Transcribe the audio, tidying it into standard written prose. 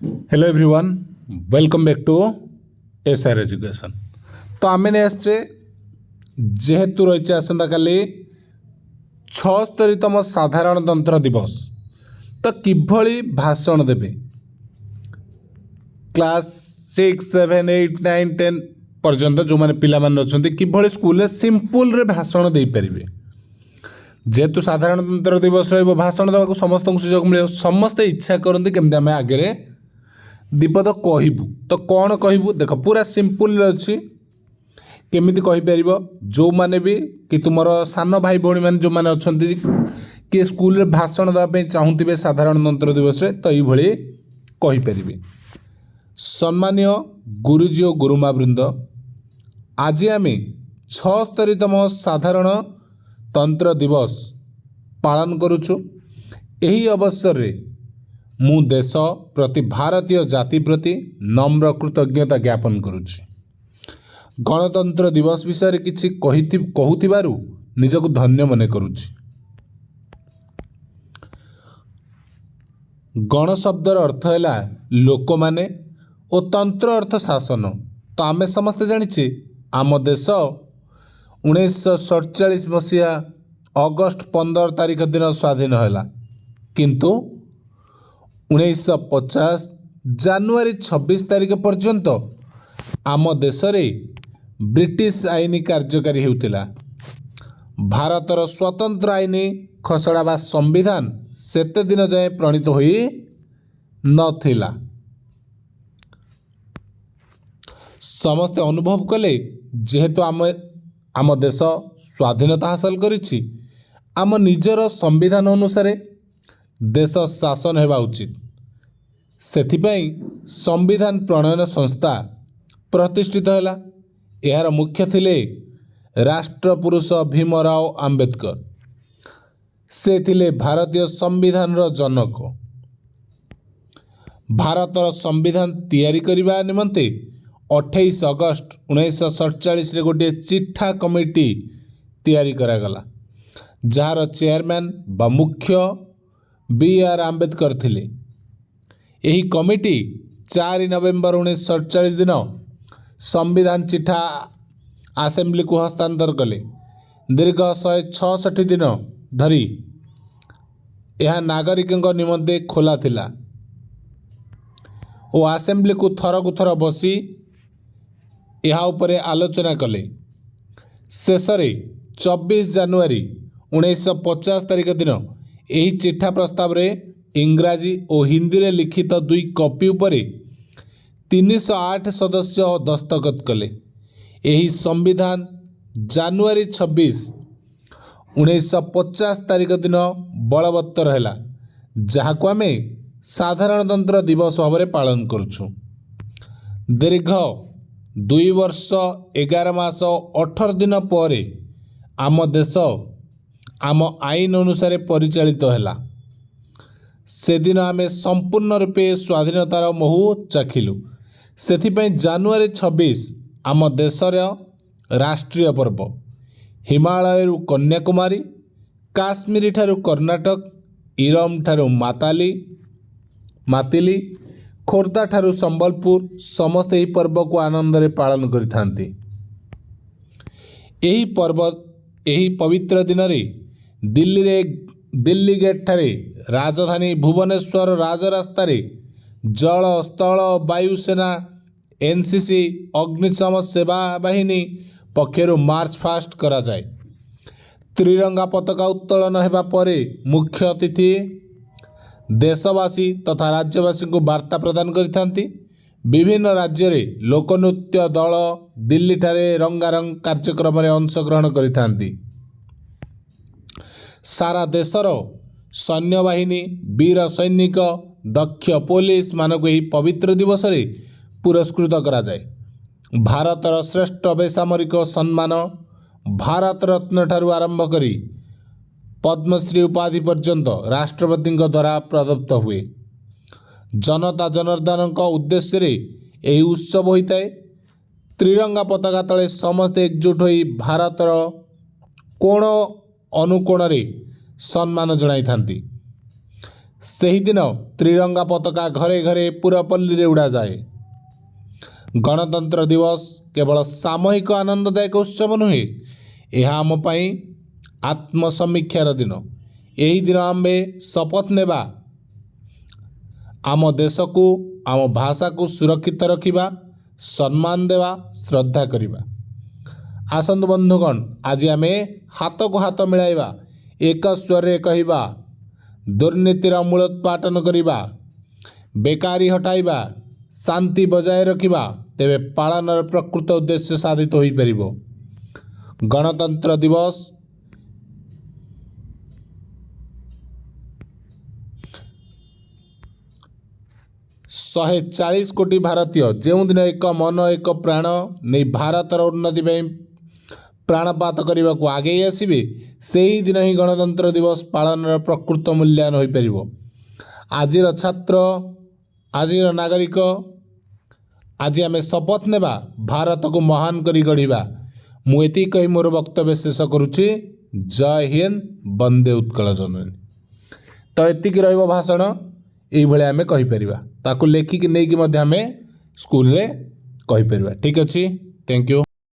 Hello everyone, welcome back to SR Education. तो आम आसचे जेहेतु रही आसंता काली 76तम साधारणतंत्र दिवस, तो किभली भाषण देबे क्लास 6, 7, 8, 9, 10 पर्यंत जो मैंने पिला माने अछंती किभली स्कूल रे सिंपल रे भाषण दे परिबे। जेहेतु साधारणतंत्र दिवस रहिबो भाषण देवा को समस्त सुयोग मिले, समस्ते इच्छा करते केमती आम आगे दीपद कहबू। तो कौन कहबू देख, पूरा सिंपल अच्छी केमिति कहीपर जो मैंने भी कि तुम सान भाई भौणी मैंने जो मैंने अच्छा कि स्कूल रे भाषण देवाई चाहूबे साधारणतंत्र दिवस रे, तो ये कहीपर। सम्मानीय गुरुजी और गुरुमा वृंद, आज आम 76तम साधारणतंत्र दिवस पालन करुचु। यही अवसर रे मु देश प्रति भारतीय जाति प्रति नम्र कृतज्ञता ज्ञापन करुछि। गणतंत्र दिवस विषय किछि कहूथिबारु निजको धन्य मने करुछि। गण शब्दर अर्थ है लोक माने और तंत्र अर्थ शासन। तो आमे समस्ते जानिछे आम देश 1947 मसीहा अगस्ट 15 तारिख दिन स्वाधीन हैला, किंतु 1950 जानुआरी 26 तारिख पर्यंत आम देश रे ब्रिटिश आईन कार्यकारी हेउतिला। भारतर स्वतंत्र आईन खसड़ा बा संविधान सेते दिन जाए प्रणीत होई नथिला। समस्ते अनुभव कले जेहेतु आम देश स्वाधीनता हासिल करिछि, आम निजर संविधान अनुसार देश शासन हेबा उचित। सेथिपाई संविधान प्रणयन संस्था प्रतिष्ठित हैला। यार मुख्य थिले राष्ट्रपुरुष भीमराव आंबेडकर। से थिले भारतीय संविधान रो जनक। भारतर संविधान तैयारी करिबा निमंते 28 अगस्ट 1947 रे गोटे चिठा कमिटी तैयारी करागला, जार चेयरमैन बा मुख्य बी.आर. आंबेडकर थिले। यही कमिटी 4 नवेम्बर 1947 दिन संविधान चिठा आसेम्बली को हस्तांतर कले। दीर्घ 166 दिन धरी यह नागरिकों निमंते खोला थिला और आसेम्बली को थर बसी यह उपरे आलोचना कले। शेषरे 24 जानुआरी 1950 तारिख दिन यही चिठा प्रस्ताव रे इंग्राजी और हिंदी रे लिखित 2 कॉपी उपरे 308 सदस्य दस्तखत कले। यही संविधान जानुआरी 26, 1950 तारिख दिन बलवत्तर हैला, जहाको आमे साधारणतंत्र दिवस भाव में पालन करुछु। दीर्घ 2 वर्ष 11 मास 18 दिन पर आम देश आम आईन अनुसार परिचालित हैला। से दिन आमे संपूर्ण रूपे स्वाधीनतार महु चाखिलु। सेथिपाई जानुआरी 26 आम देशर राष्ट्रीय पर्व। हिमालय कन्याकुमारी, काश्मीर ठारू कर्णाटक, इरम ठारू मातिली, खोर्धा ठारू संबलपुर समस्त यही पर्व को आनंद रे पालन करिथांती। यही पर्व यही पवित्र दिन रे दिल्ली गेट ठारे राजधानी भुवनेश्वर राजरास्ता रे जल स्थल वायुसेना एनसीसी अग्निशम सेवा बाहिनी पक्षर मार्च फास्ट करा जाए। त्रिरंगा पताका उत्तोलन हेबा परे मुख्य अतिथि देशवासी तथा राज्यवासी को वार्ता प्रदान करिथांती। विभिन्न राज्य रे लोकनृत्य दल दिल्ली ठारे रंगारंग कार्यक्रम रे अंशग्रहण करिथांती। सारा देशर सैन्य बाहिनी वीर सैनिक दक्ष पुलिस मानक यही पवित्र दिवस रे पुरस्कृत करा जाए। भारतर श्रेष्ठ बेसामरिक सम्मान भारत रत्न ठारू आरंभ करी पद्मश्री उपाधि पर्यंत राष्ट्रपति द्वारा प्रदत्त हुए। जनता जनार्दन उद्देश्य रे यही उत्सव होता है। त्रिरंगा पताका तले समस्ते एकजुट होई भारतर कोण अनुकोण रे सम्मान जणाई थांती। ସେହି ଦିନ ତ୍ରିରଙ୍ଗା ପତାକା ଘରେ ଘରେ ପୁରପଲ୍ଲୀରେ ଉଡ଼ାଯାଏ। ଗଣତନ୍ତ୍ର ଦିବସ କେବଳ ସାମୂହିକ ଆନନ୍ଦଦାୟକ ଉତ୍ସବ ନୁହେଁ, ଏହା ଆମ ପାଇଁ ଆତ୍ମସମୀକ୍ଷାର ଦିନ। ଏହି ଦିନ ଆମେ ଶପଥ ନେବା ଆମ ଦେଶକୁ, ଆମ ଭାଷାକୁ ସୁରକ୍ଷିତ ରଖିବା, ସମ୍ମାନ ଦେବା, ଶ୍ରଦ୍ଧା କରିବା। ଆସନ୍ତୁ ବନ୍ଧୁଗଣ, ଆଜି ଆମେ ହାତକୁ ହାତ ମିଳାଇବା, ଏକ ସ୍ୱରରେ କହିବା, ଦୁର୍ନୀତିର ମୂଳୋତ୍ପାଟନ କରିବା, ବେକାରୀ ହଟାଇବା, ଶାନ୍ତି ବଜାୟ ରଖିବା। ତେବେ ପାଳନର ପ୍ରକୃତ ଉଦ୍ଦେଶ୍ୟ ସାଧିତ ହୋଇପାରିବ। ଗଣତନ୍ତ୍ର ଦିବସ ଶହେ 40 କୋଟି ଭାରତୀୟ ଯେଉଁଦିନ ଏକ ମନ ଏକ ପ୍ରାଣ ନେଇ ଭାରତର ଉନ୍ନତି ପାଇଁ ପ୍ରାଣପାତ କରିବାକୁ ଆଗେଇ ଆସିବେ, ସେହିଦିନ ହିଁ ଗଣତନ୍ତ୍ର ଦିବସ ପାଳନର ପ୍ରକୃତ ମୂଲ୍ୟାୟନ ହୋଇପାରିବ। ଆଜିର ଛାତ୍ର, ଆଜିର ନାଗରିକ, ଆଜି ଆମେ ଶପଥ ନେବା ଭାରତକୁ ମହାନ କରି ଗଢ଼ିବା। ମୁଁ ଏତିକି କହି ମୋର ବକ୍ତବ୍ୟ ଶେଷ କରୁଛି। ଜୟ ହିନ୍ଦ, ବନ୍ଦେ ଉତ୍କଳ ଜନନୀ। ତ ଏତିକି ରହିବ ଭାଷଣ। ଏଇଭଳି ଆମେ କହିପାରିବା, ତାକୁ ଲେଖିକି ନେଇକି ମଧ୍ୟ ଆମେ ସ୍କୁଲରେ କହିପାରିବା। ଠିକ୍ ଅଛି, ଥ୍ୟାଙ୍କ ୟୁ।